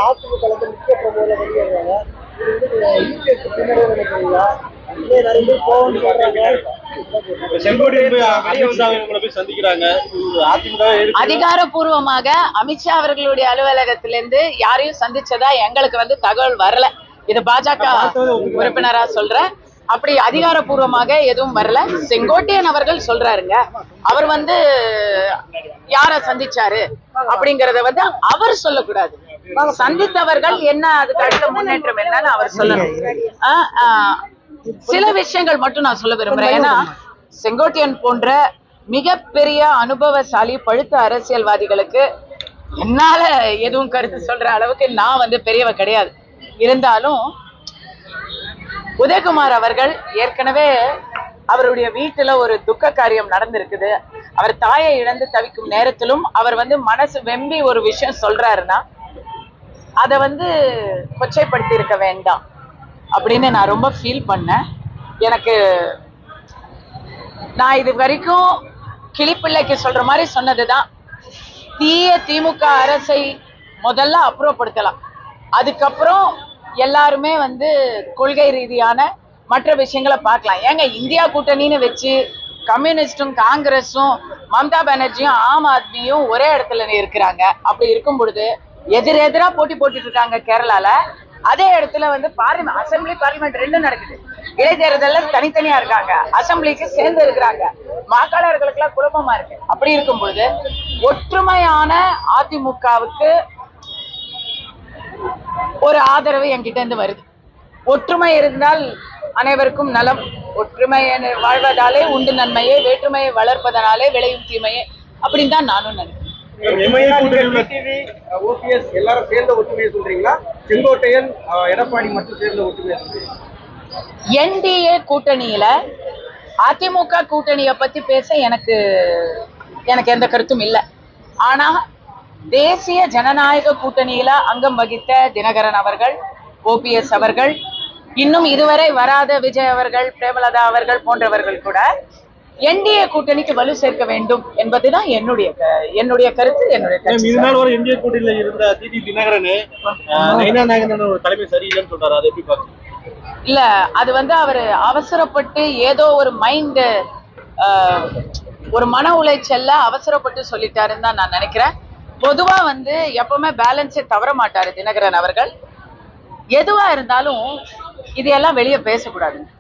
அதிமுக முக்கிய பிரமுகர்கள் வெளியேறாங்க. இது வந்து யூபிஎஸ்சி பின்னடைவு நினைக்கிறீங்களா? நிறைய பேர் போகணும்னு சொல்றாங்க. அதிகாரப்பூர்வமாக அமித்ஷா அவர்களுடைய அலுவலகத்திலிருந்து யாரையும் சந்திச்சதா எங்களுக்கு வந்து தகவல் வரல. இது பாஜக உறுப்பினரா சொல்றேன். அப்படி அதிகாரப்பூர்வமாக எதுவும் வரல. செங்கோட்டையன் அவர்கள் சொல்றாருங்க, அவர் வந்து யார சந்திச்சாரு அப்படிங்கறத வந்து அவர் சொல்லக்கூடாது. சந்தித்தவர்கள் என்ன, அதுக்கு அடுத்த முன்னேற்றம் என்னன்னு அவர் சொல்லணும். சில விஷயங்கள் மட்டும் நான் சொல்ல விரும்புறேன். ஏன்னா செங்கோட்டையன் போன்ற மிகப்பெரிய அனுபவசாலி பழுத்த அரசியல்வாதிகளுக்கு என்னால எதுவும் கருத்து சொல்ற அளவுக்கு நான் வந்து பெரியவ கிடையாது. இருந்தாலும் உதயகுமார் அவர்கள் ஏற்கனவே அவருடைய வீட்டுல ஒரு துக்க காரியம் நடந்திருக்குது. அவர் தாயை இழந்து தவிக்கும் நேரத்திலும் அவர் வந்து மனசு வெம்பி ஒரு விஷயம் சொல்றாருன்னா அதை வந்து கொச்சைப்படுத்தி இருக்க வேண்டாம் அப்படின்னு நான் ரொம்ப ஃபீல் பண்ணேன். எனக்கு நான் இது வரைக்கும் கிளிப்பிள்ளைக்கு சொல்ற மாதிரி சொன்னதுதான், தீய திமுக அரசை முதல்ல அப்புறப்படுத்தலாம், அதுக்கப்புறம் எல்லாருமே வந்து கொள்கை ரீதியான மற்ற விஷயங்களை பார்க்கலாம். ஏங்க இந்தியா கூட்டணின்னு வச்சு கம்யூனிஸ்டும் காங்கிரஸும் மம்தா பானர்ஜியும் ஆம் ஆத்மியும் ஒரே இடத்துல இருக்கிறாங்க. அப்படி இருக்கும் பொழுது எதிரெதிரா போட்டி போட்டுட்டு இருக்காங்க கேரளால. அதே இடத்துல வந்து அசம்பிளி பார்லிமெண்ட் ரெண்டும் நடக்குது. இடைத்தேர்தல்ல தனித்தனியா இருக்காங்க, அசம்பிளிக்கு சேர்ந்து இருக்கிறாங்க. வாக்காளர்களுக்கு எல்லாம் குழப்பமா இருக்கு. அப்படி இருக்கும் பொழுது ஒற்றுமையான அதிமுகவுக்கு ஒரு ஆதரவு என்கிட்ட இருந்து வருது. ஒற்றுமை இருந்தால் அனைவருக்கும் நலம். ஒற்றுமை வாழ்வதாலே உண்டு நன்மையே, வேற்றுமையை வளர்ப்பதனாலே விளையும் தீமையே அப்படின்னு தான் நானும் நினைக்கிறேன். எல்லாரும் சேர்ந்த ஒற்றுமையை சொல்றீங்களா, செங்கோட்டையன் எடப்பாடி மட்டும் சேர்ந்த ஒற்றுமையை சொல்றீங்களா? என்டிஏ கூட்டணியில அதிமுக கூட்டணியை பத்தி பேச எனக்கு எந்த கருத்தும் இல்லை. ஆனா தேசிய ஜனநாயக கூட்டணியில அங்கம் வகித்த தினகரன் அவர்கள், ஓபிஎஸ் அவர்கள், இன்னும் இதுவரை வராத விஜய் அவர்கள், பிரேமலதா அவர்கள் போன்றவர்கள் கூட என்டிஏ கூட்டணிக்கு வலு சேர்க்க வேண்டும் என்பதுதான் என்னுடைய கருத்து. என்டிஏ கூட்டணியில இருந்த டிடி தினகரன் நயினா நாகேந்திரன் தலைமை சரியில்லைன்னு சொல்றாரு, அதை எப்படி பாருங்க? இல்ல, அது வந்து அவர் அவசரப்பட்டு ஏதோ ஒரு ஒரு மன உளைச்சல்ல அவசரப்பட்டு சொல்லிட்டாருன்னு தான் நான் நினைக்கிறேன். பொதுவா வந்து எப்பவுமே பேலன்ஸே தவற மாட்டாரு தினகரன் அவர்கள். எதுவா இருந்தாலும் இதையெல்லாம் வெளியே பேசக்கூடாது.